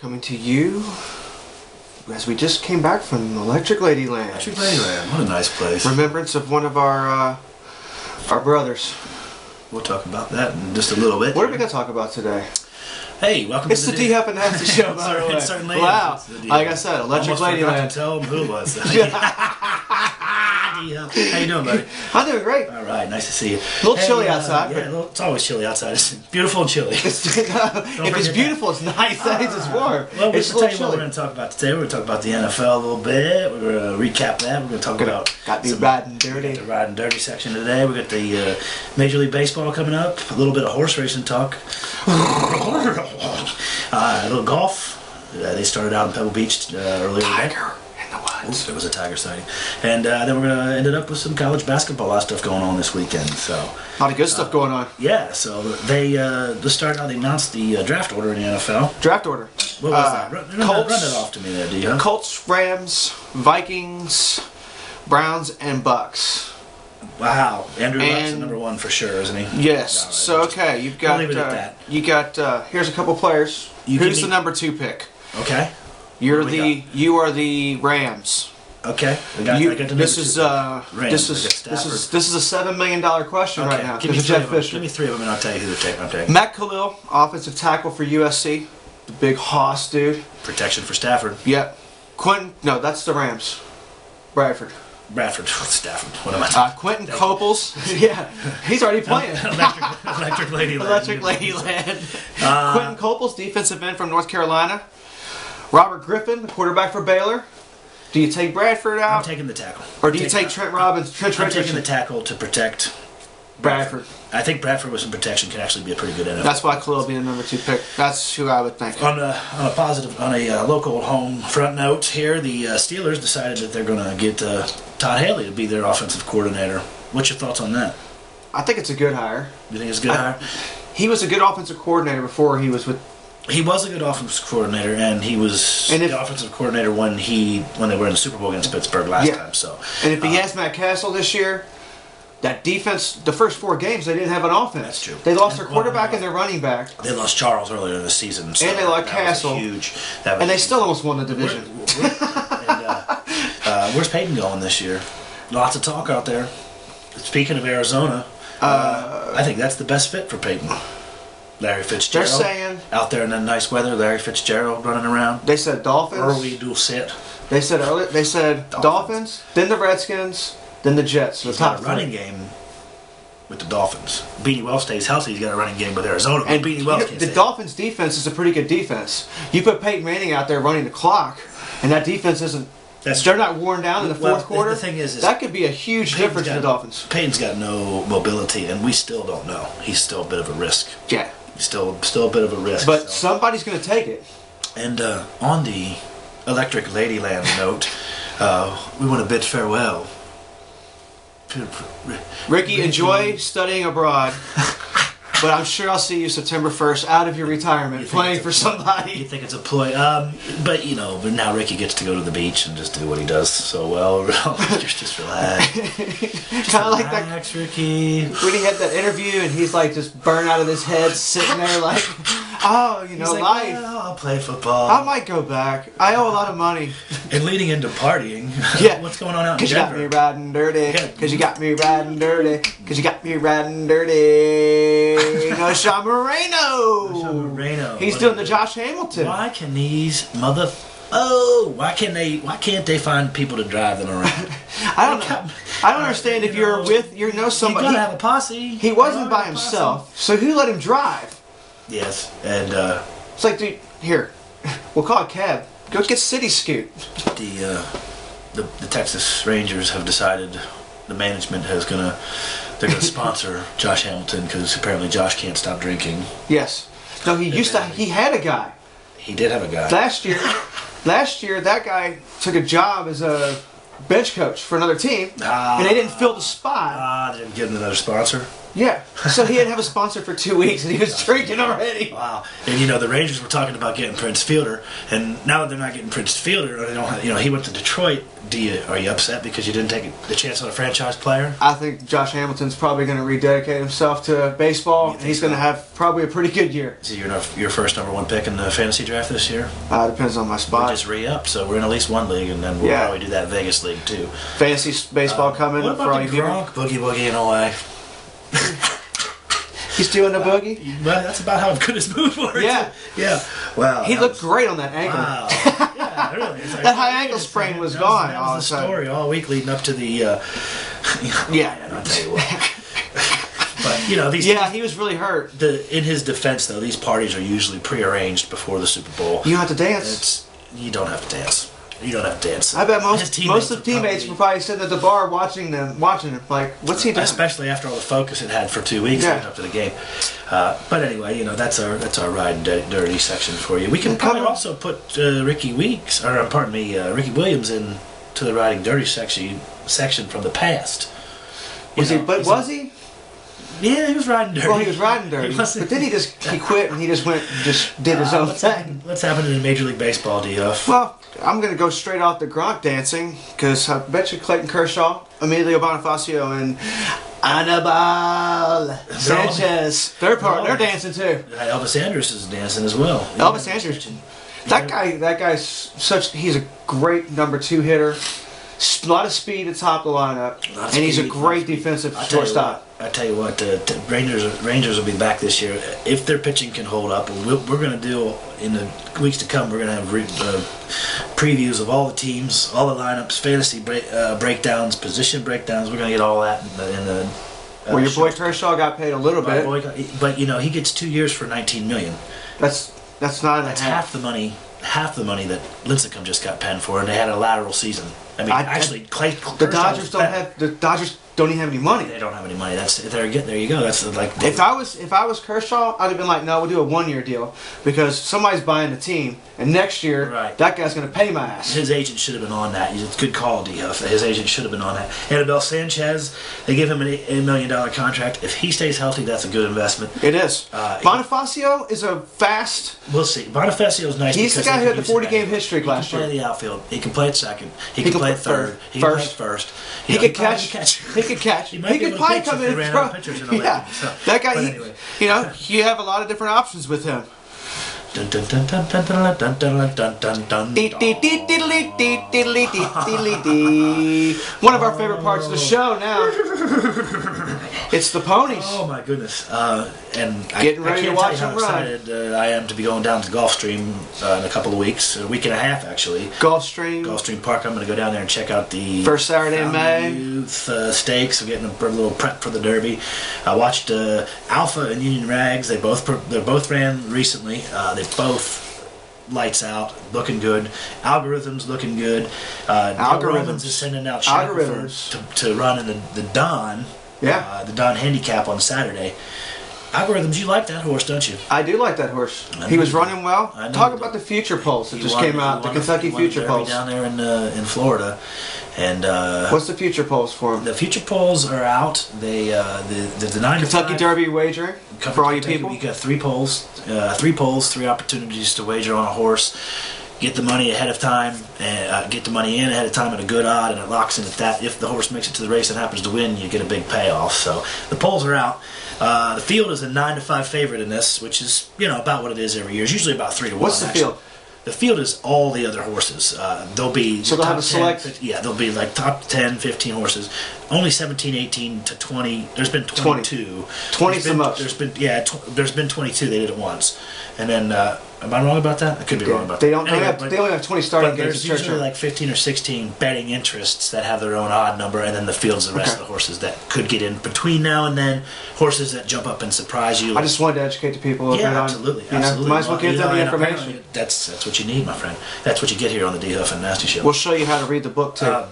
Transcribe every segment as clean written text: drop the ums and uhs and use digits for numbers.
Coming to you as we just came back from Electric Ladyland. Electric Ladyland, what a nice place. Remembrance of one of our brothers. We'll talk about that in just a little bit. What are we going to talk about today? Hey, welcome it's to the Dhuff and Nancy show, by the way. It certainly wow. is. Like I said, Electric Ladyland. I forgot to tell them who it was. How you doing, buddy? I'm doing great. All right, nice to see you. A little chilly outside. Yeah, it's always chilly outside. It's beautiful and chilly. If it's beautiful, it's nice. That means it's warm. Well, it's we're going to tell you what we're going to talk about today. We're going to talk about the NFL a little bit. We're going to recap that. We're going to talk about... Got the riding dirty. The riding dirty section today. We got the Major League Baseball coming up. A little bit of horse racing talk. A little golf. They started out in Pebble Beach earlier today. Tiger in the woods. It was a tiger sighting. And then we're going to end it up with some college basketball. A lot of stuff going on this weekend. So a lot of good stuff going on. Yeah, so they just started out. They announced the draft order in the NFL. Draft order. What was that? Run it off to me there, do you? Colts, Rams, Vikings, Browns, and Bucks. Wow, Andrew Luck's the #1 for sure, isn't he? Yes. Right, so okay, you've got. We'll leave it at that. You got. Here's a couple players. Who's the #2 pick? Okay. You are the Rams. Okay. This is a $7 million question right now. Give me three of them, and I'll tell you who I'm taking. Matt Khalil, offensive tackle for USC, the big hoss dude. Protection for Stafford. Yep. Quentin. No, that's the Rams. Bradford. Stafford. What am I talking? Quentin Copels. Yeah, he's already playing. Electric Ladyland. Electric Ladyland. Quentin Copels, defensive end from North Carolina. Robert Griffin, the quarterback for Baylor. Do you take Bradford out? I'm taking the tackle. Or do you take Trent Robbins? I'm taking the tackle to protect Bradford. I think Bradford with some protection can actually be a pretty good NFL. That's why Khalil will be the #2 pick. That's who I would think. On a local home front note here, the Steelers decided that they're going to get Todd Haley to be their offensive coordinator. What's your thoughts on that? I think it's a good hire. You think it's a good hire? He was a good offensive coordinator before he was with. He was a good offensive coordinator, and he was the offensive coordinator when they were in the Super Bowl against Pittsburgh last time. So, and if he has Matt Castle this year. That defense, the first 4 games, they didn't have an offense. That's true. They lost their quarterback and their running back. They lost Charles earlier in the season. So and they lost Castle. And they still almost won the division. Where's Peyton going this year? Lots of talk out there. Speaking of Arizona, I think that's the best fit for Peyton. Larry Fitzgerald. They're saying out there in that nice weather, Larry Fitzgerald running around. They said Dolphins. Early dual set. They said Dolphins, then the Redskins. Then the Jets. He's got a running game with the Dolphins. Beanie Wells stays healthy. He's got a running game with Arizona. And Beanie Wells the Dolphins' defense is a pretty good defense. You put Peyton Manning out there running the clock, and that defense isn't. They're not worn down in the fourth quarter. The thing is that could be a huge difference in the Dolphins. Peyton's got no mobility, and we still don't know. He's still a bit of a risk. Yeah. He's still a bit of a risk. But somebody's going to take it. And on the Electric Ladyland note, we want to bid farewell. Ricky, enjoy studying abroad, but I'm sure I'll see you September 1st out of your retirement playing for somebody. You think it's a ploy? But now Ricky gets to go to the beach and just do what he does so well. just relax. Kind of like that, Ricky. When he had that interview and he's like just burned out of his head, sitting there like, oh, he's like, life. Well, I'll play football. I might go back. I owe a lot of money. And leading into partying. Yeah. What's going on out in Cause Denver? you got me riding dirty. Cause you got me riding dirty. Cause you got me riding dirty. No, Sean Moreno. He's doing the Josh Hamilton. Why can these why can't they find people to drive them around? I don't understand if you're with somebody. You gotta have a posse. He wasn't by himself, so who let him drive? Yes, and it's like, dude, here, we'll call a cab. Go get City Scoot. The Texas Rangers have decided the management they're gonna sponsor Josh Hamilton because apparently Josh can't stop drinking. Yes. No, he had a guy. He did have a guy. Last year that guy took a job as a bench coach for another team, and they didn't fill the spot. They didn't give him another sponsor. Yeah. So he didn't have a sponsor for 2 weeks, and he was drinking already. Wow. And the Rangers were talking about getting Prince Fielder, and now that they're not getting Prince Fielder, or they don't have, he went to Detroit. Are you upset because you didn't take the chance on a franchise player? I think Josh Hamilton's probably going to rededicate himself to baseball, and he's going to have probably a pretty good year. Is he your first #1 pick in the fantasy draft this year? Depends on my spot. We just re-up, so we're in at least one league, and then we'll probably do that Vegas league too. Fantasy baseball coming what about for all the you people. Boogie Boogie in OA? He's doing the boogie? Well, that's about how good his moves were. Yeah. Yeah. Wow. He looked great on that ankle. Wow. Yeah, really. It's like, that high ankle sprain was gone. That was the story all week leading up to the... yeah. I'll tell you what. But, these... Yeah, he was really hurt. In his defense, though, these parties are usually prearranged before the Super Bowl. You don't have to dance. You don't have to dance. You don't have to dance. I bet most of the teammates were probably sitting at the bar watching him, like, what's he doing? Especially after all the focus it had for 2 weeks leading up to the game. But anyway, that's our ride dirty section for you. We can probably also put Ricky Williams into the riding dirty section from the past. Was he? Yeah, he was riding dirty. Well, he was riding dirty, but then he quit and he just did his own thing. What's happening in Major League Baseball, Dhuff? Well, I'm going to go straight off the Gronk dancing because I bet you Clayton Kershaw, Emilio Bonifacio, and Anibal Sanchez, they're dancing too. Elvis Andrus is dancing as well. Elvis Andrus, he's a great #2 hitter. A lot of speed at the top of the lineup, and he's a great defensive shortstop. I tell you what, the Rangers will be back this year if their pitching can hold up. And we're going to do in the weeks to come. We're going to have previews of all the teams, all the lineups, fantasy breakdowns, position breakdowns. We're going to get all that in the. Well, your boy Kershaw got paid a little bit, but he gets 2 years for $19 million. That's half the money. Half the money that Lincecum just got penned for, and they had a lateral season. I mean, the Dodgers don't even have any money. They don't have any money. There you go. That's like if I was Kershaw, I'd have been like, no, we'll do a 1-year deal because somebody's buying the team, and next year that guy's going to pay my ass. His agent should have been on that. It's a good call, Dhuff. His agent should have been on that. Anibal Sanchez, they give him an $8 million contract. If he stays healthy, that's a good investment. It is. Bonifacio is a fast. We'll see. Bonifacio's nice. He's the guy who had the 40-game history last year. He can play the outfield. He can play at second. He can play third. He can play first. He could catch. He could catch. He could probably come in and throw. Yeah, that guy. Anyway. You have a lot of different options with him. One of our favorite parts of the show now. It's the ponies. Oh my goodness! And getting ready to watch them run. Excited I am to be going down to Gulfstream in a couple of weeks, a week and a half actually. Gulfstream Park. I'm going to go down there and check out the first Saturday in May. Youth stakes. We're getting a little prep for the Derby. I watched Alpha and Union Rags. They both ran recently. They both lights out, looking good. Algorithms looking good. Algorithms is sending out Shackelford to run in the Don. Yeah. The Don Handicap on Saturday. Algorithms, you like that horse, don't you? I do like that horse. He was running well. Talk about the Future Pulse that just came out. The Kentucky Future Pulse down there in Florida. And what's the Future Polls for him? The Future Polls are out. They the 9 to 5 Kentucky Derby wagering for all you people. You got 3 polls, 3 opportunities to wager on a horse. Get the money ahead of time, and get the money in ahead of time at a good odd, and it locks in at that. If the horse makes it to the race and happens to win, you get a big payoff. So the polls are out. The field is a 9 to 5 favorite in this, which is about what it is every year. It's usually about 3 to 1. What's the field? The field is all the other horses. They'll be so they'll have a select. 10, yeah, they'll be like top 10, 15 horses. Only 17, 18 to 20. There's been 22. 20's the most. There's been 22. They did it once, and then am I wrong about that? I could be wrong about they that. They only have 20 starting games. There's usually like 15 or 16 betting interests that have their own odd number, and then the field's the rest of the horses that could get in between now and then. Horses that jump up and surprise you. I just wanted to educate the people. Absolutely. Might as well give them the information. That's what you need, my friend. That's what you get here on the Dhuff and Nasty Show. We'll show you how to read the book too.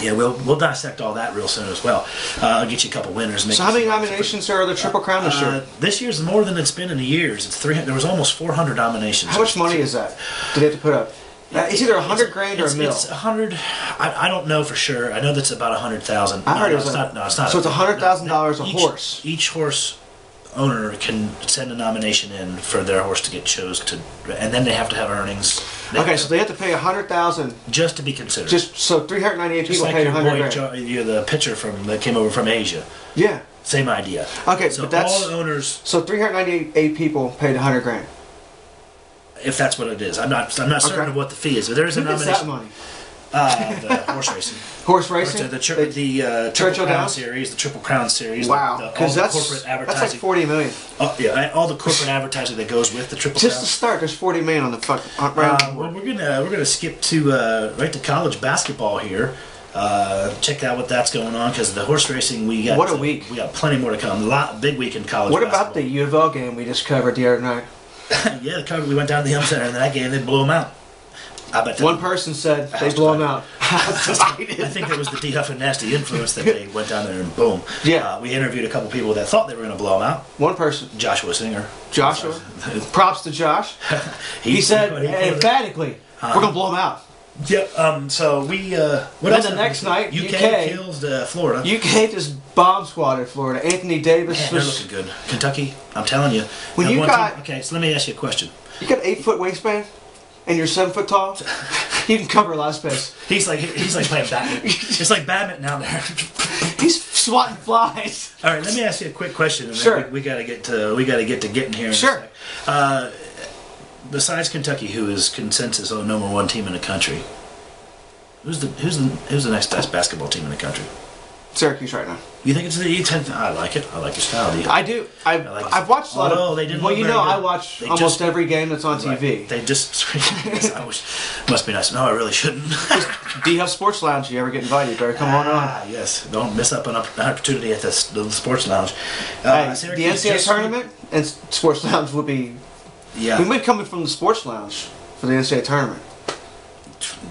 Yeah, we'll dissect all that real soon as well. I'll get you a couple winners. So how many nominations are the Triple Crown this year? This year's more than it's been in the years. It's 300. There was almost 400 nominations. How much money is that? Did they have to put up? It's either 100 grand or a mil. It's 100. I don't know for sure. I know that's about 100,000. I heard it's not. No, it's not. So it's $100,000 a horse. Each horse owner can send a nomination in for their horse to get chosen and then they have to have earnings. So they have to pay $100,000 just to be considered. So 398 just people like paid 100 grand. You're the pitcher that came over from Asia. Yeah. Same idea. Okay, so but that's all the owners. So 398 people paid 100 grand. If that's what it is, I'm not certain of what the fee is, but there is a nomination. Who gets that money? The horse racing. Horse racing? The Triple Crown Series, the Triple Crown Series. Wow, because that's corporate advertising. That's like 40 million. Oh yeah, all the corporate advertising that goes with the Triple Crown. Just to start, there's 40 million on the fucking. Well, we're gonna skip to right to college basketball here. Check out what that's going on because the horse racing we got. What a week! We got plenty more to come. Big week in college. What basketball. about the U of L game we just covered the other night? Yeah, we went down to the Home Center in that game. They blew them out. I bet one person said they blew them out. I think it was the Dhuff and Nasty influence that they went down there and boom. Yeah. We interviewed a couple people that thought they were going to blow them out. One person. Joshua Singer. Joshua. Props to Josh. he said emphatically, we're going to blow them out. Yep. So we. What else? The next night, UK kills Florida. UK just bomb squatted Florida. Anthony Davis. Man, they're looking good. Kentucky. I'm telling you. When you got okay, so let me ask you a question. You got 8-foot wingspan, and you're 7 foot tall. You can cover a lot of space. He's like playing badminton. It's like badminton out there. He's swatting flies. All right, let me ask you a quick question. And sure. We got to get to getting here. In sure. A sec. Besides Kentucky, who is consensus on number one team in the country, who's the next best basketball team in the country? Syracuse right now. You think it's the E10? I like it. I like your style. I do. I've watched a lot of. They didn't. Well, I watch almost every game that's on TV. They just. I wish, must be nice. No, I really shouldn't. Dhuff Sports Lounge. You ever get invited? Better come on. Yes. Don't miss up an opportunity at the Sports Lounge. The NCAA tournament and Sports Lounge will be. Yeah. We might coming from the Sports Lounge for the NCAA tournament.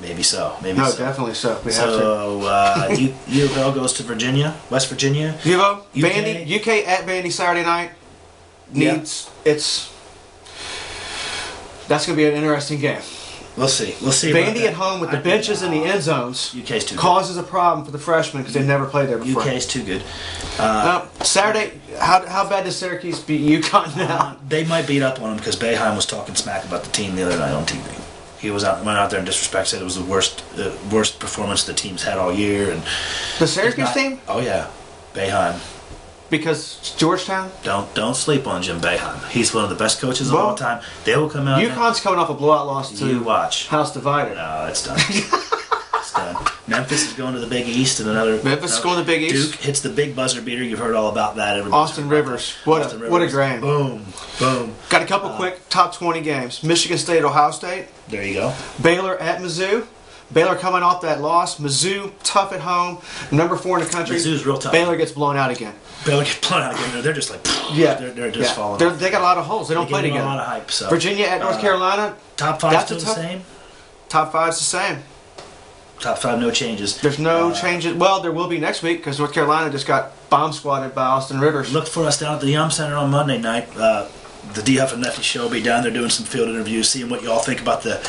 Maybe so. No, definitely so. We have to. U of L goes to Virginia, West Virginia. U of L, Vandy, UK at Vandy Saturday night. That's going to be an interesting game. We'll see. Vandy at home with the benches in the end zones. UK's too good. Causes a problem for the freshmen because they've never played there before. UK's too good. Saturday, how bad does Syracuse beat UConn now? They might beat up on them because Boeheim was talking smack about the team the other night on TV. He went out there and disrespect, said it was the worst performance the team's had all year. And the Syracuse team? Oh yeah, Boeheim. Because it's Georgetown? Don't sleep on Jim Boeheim. He's one of the best coaches of all time. They will come out. UConn's coming off a blowout loss to House Divided. No, it's done. It's done. Memphis is going to the Big East and another. Memphis is going to the Big East. Duke hits the big buzzer beater. You've heard all about that. Austin Rivers. What a game. Boom. Got a couple quick top 20 games. Michigan State at Ohio State. There you go. Baylor at Mizzou. Baylor coming off that loss. Mizzou tough at home. Number 4 in the country. Mizzou's real tough. Baylor gets blown out again. They're just like they're just falling. They got a lot of holes. They don't play together. A lot of hype. So. Virginia at North Carolina. Top 5 still the same. Top 5's the same. Top 5, no changes. There's no changes. Well, there will be next week because North Carolina just got bomb squatted by Austin Rivers. Look for us down at the Yum Center on Monday night. The Dhuff and Neffy show will be down there doing some field interviews, seeing what y'all think about the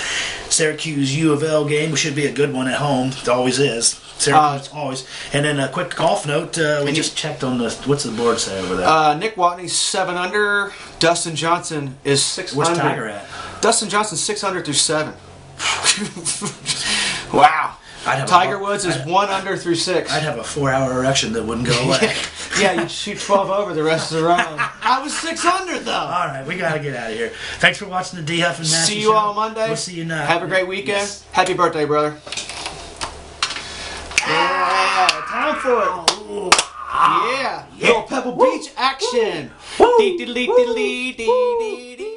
Syracuse U of L game. It should be a good one at home. It always is. Syracuse always. And then a quick golf note. We just checked on what's the board say over there? Nick Watney's 7 under. Dustin Johnson is 6 Where's under. Where's Tiger at? Dustin Johnson's 6 under through 7. Wow. Tiger Woods is 1 under through 6. I'd have a 4-hour erection that wouldn't go away. Yeah, you'd shoot 12 over the rest of the round. I was 6 under though. All right, we got to get out of here. Thanks for watching the Dhuff and Nasty See you show. all Monday. We'll see you now. Have a great weekend. Yes. Happy birthday, brother. Yeah, time for it. Yeah. Little Pebble Beach action. Dee dee dee dee dee dee dee.